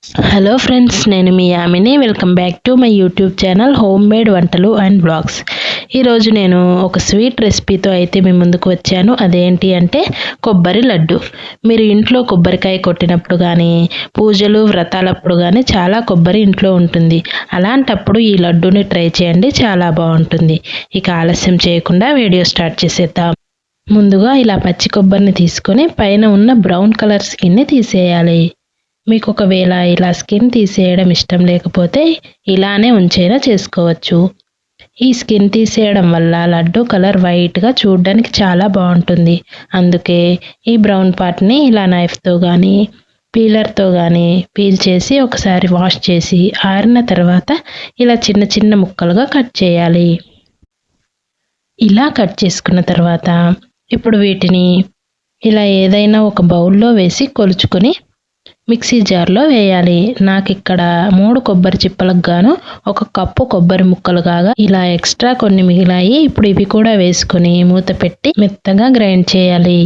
Hello friends, నేను మీ Yamini. Welcome back to my YouTube channel home made వంటలు and blogs. ఈరోజు నేను ఒక స్వీట్ రెసిపీతో అయితే మీ ముందుకు వచ్చాను. అదేంటి అంటే కొబ్బరి లడ్డు. మీరు ఇంట్లో కొబ్బరికాయ కొట్టినప్పుడు కానీ, పూజలు వ్రతాలప్పుడు కానీ చాలా కొబ్బరి ఇంట్లో ఉంటుంది. అలాంటప్పుడు ఈ లడ్డూని ట్రై చేయండి, చాలా బాగుంటుంది. ఇక ఆలస్యం చేయకుండా వీడియో స్టార్ట్ చేసేద్దాం. ముందుగా ఇలా పచ్చి కొబ్బరిని తీసుకొని పైన ఉన్న బ్రౌన్ కలర్ స్కిన్ని తీసేయాలి. మీకు ఒకవేళ ఇలా స్కిన్ తీసేయడం ఇష్టం లేకపోతే ఇలానే ఉంచైనా చేసుకోవచ్చు. ఈ స్కిన్ తీసేయడం వల్ల లడ్డు కలర్ వైట్గా చూడడానికి చాలా బాగుంటుంది. అందుకే ఈ బ్రౌన్ పార్ట్ని ఇలా నైఫ్తో కానీ పీలర్తో కానీ పీల్ చేసి ఒకసారి వాష్ చేసి ఆరిన తర్వాత ఇలా చిన్న చిన్న ముక్కలుగా కట్ చేయాలి. ఇలా కట్ చేసుకున్న తర్వాత ఇప్పుడు వీటిని ఇలా ఏదైనా ఒక బౌల్లో వేసి కొలుచుకొని మిక్సీ జార్లో వేయాలి. నాకు ఇక్కడ 3 కొబ్బరి చిప్పలకు గాను 1 కప్పు కొబ్బరి ముక్కలు కాగా ఇలా ఎక్స్ట్రా కొన్ని మిగిలాయి. ఇప్పుడు ఇవి కూడా వేసుకొని మూత పెట్టి మెత్తగా గ్రైండ్ చేయాలి.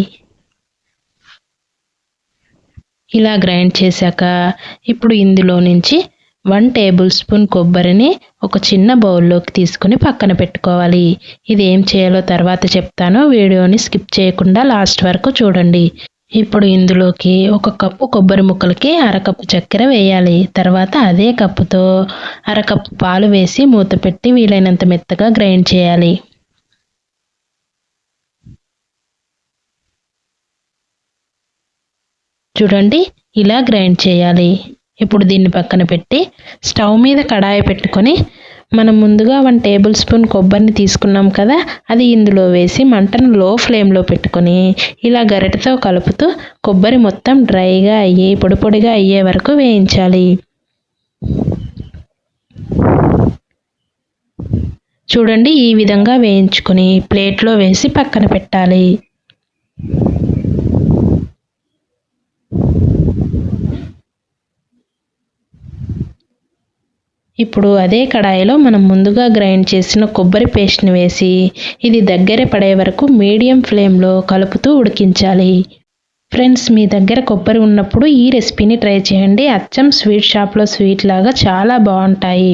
ఇలా గ్రైండ్ చేశాక ఇప్పుడు ఇందులో నుంచి 1 టేబుల్ స్పూన్ కొబ్బరిని ఒక చిన్న బౌల్లోకి తీసుకొని పక్కన పెట్టుకోవాలి. ఇది ఏం చేయాలో తర్వాత చెప్తాను, వీడియోని స్కిప్ చేయకుండా లాస్ట్ వరకు చూడండి. ఇప్పుడు ఇందులోకి 1 కప్పు కొబ్బరి ముక్కలకి 1/2 కప్పు చక్కెర వేయాలి. తర్వాత అదే కప్పుతో 1/2 కప్పు పాలు వేసి మూత పెట్టి వీలైనంత మెత్తగా గ్రైండ్ చేయాలి. చూడండి, ఇలా గ్రైండ్ చేయాలి. ఇప్పుడు దీన్ని పక్కన పెట్టి స్టవ్ మీద కడాయి పెట్టుకొని మనం ముందుగా 1 టేబుల్ స్పూన్ కొబ్బరిని తీసుకున్నాం కదా, అది ఇందులో వేసి మంటను లో ఫ్లేమ్లో పెట్టుకొని ఇలా గరిటెతో కలుపుతూ కొబ్బరి మొత్తం డ్రైగా అయ్యి పొడి పొడిగా అయ్యే వరకు వేయించాలి. చూడండి, ఈ విధంగా వేయించుకొని ప్లేట్లో వేసి పక్కన పెట్టాలి. ఇప్పుడు అదే కడాయిలో మనం ముందుగా గ్రైండ్ చేసిన కొబ్బరి పేస్ట్ని వేసి ఇది దగ్గర పడే వరకు మీడియం ఫ్లేమ్లో కలుపుతూ ఉడికించాలి. ఫ్రెండ్స్, మీ దగ్గర కొబ్బరి ఉన్నప్పుడు ఈ రెసిపీని ట్రై చేయండి. అచ్చం స్వీట్ షాప్లో స్వీట్ లాగా చాలా బాగుంటాయి.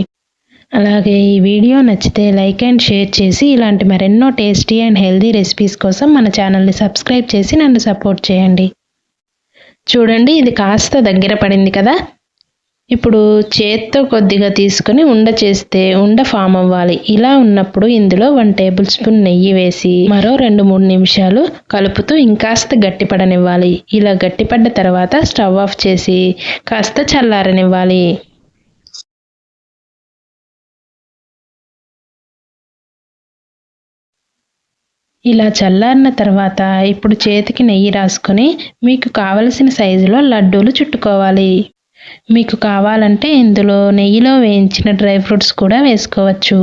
అలాగే ఈ వీడియో నచ్చితే లైక్ అండ్ షేర్ చేసి ఇలాంటి మరెన్నో టేస్టీ అండ్ హెల్దీ రెసిపీస్ కోసం మన ఛానల్ని సబ్స్క్రైబ్ చేసి నన్ను సపోర్ట్ చేయండి. చూడండి, ఇది కాస్త దగ్గర పడింది కదా. ఇప్పుడు చేత్తో కొద్దిగా తీసుకొని ఉండ చేస్తే ఉండ ఫామ్ అవ్వాలి. ఇలా ఉన్నప్పుడు ఇందులో 1 టేబుల్ స్పూన్ నెయ్యి వేసి మరో 2-3 నిమిషాలు కలుపుతూ ఇంకాస్త గట్టిపడనివ్వాలి. ఇలా గట్టిపడ్డ తర్వాత స్టవ్ ఆఫ్ చేసి కాస్త చల్లారనివ్వాలి. ఇలా చల్లారిన తర్వాత ఇప్పుడు చేతికి నెయ్యి రాసుకొని మీకు కావలసిన సైజులో లడ్డూలు చుట్టుకోవాలి. మీకు కావాలంటే ఇందులో నెయ్యిలో వేయించిన డ్రై ఫ్రూట్స్ కూడా వేసుకోవచ్చు.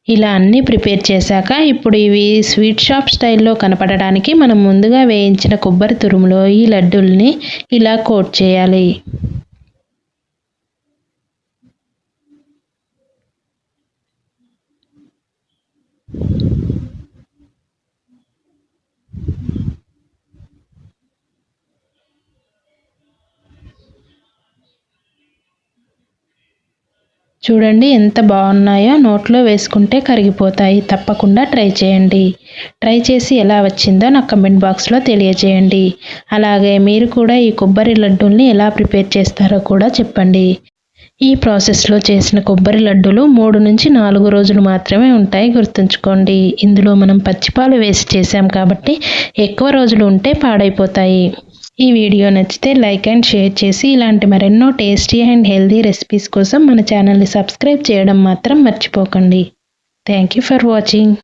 ఇలా అన్నీ ప్రిపేర్ చేశాక ఇప్పుడు ఇవి స్వీట్ షాప్ స్టైల్లో కనపడడానికి మనం ముందుగా వేయించిన కొబ్బరి తురుములో ఈ లడ్డూల్ని ఇలా కోట్ చేయాలి. చూడండి ఎంత బాగున్నాయో, నోట్లో వేసుకుంటే కరిగిపోతాయి. తప్పకుండా ట్రై చేయండి. ట్రై చేసి ఎలా వచ్చిందో నాకు కమెంట్ బాక్స్లో తెలియజేయండి. అలాగే మీరు కూడా ఈ కొబ్బరి లడ్డూల్ని ఎలా ప్రిపేర్ చేస్తారో కూడా చెప్పండి. ఈ ప్రాసెస్లో చేసిన కొబ్బరి లడ్డూలు 3 నుంచి 4 రోజులు మాత్రమే ఉంటాయి, గుర్తుంచుకోండి. ఇందులో మనం పచ్చిపాలు వేసి చేసాం కాబట్టి ఎక్కువ రోజులు ఉంటే పాడైపోతాయి. ఈ వీడియో నచ్చితే లైక్ అండ్ షేర్ చేసి ఇలాంటి మరెన్నో టేస్టీ అండ్ హెల్దీ రెసిపీస్ కోసం మన ఛానల్ని సబ్స్క్రైబ్ చేయడం మాత్రం మర్చిపోకండి. Thank you for watching.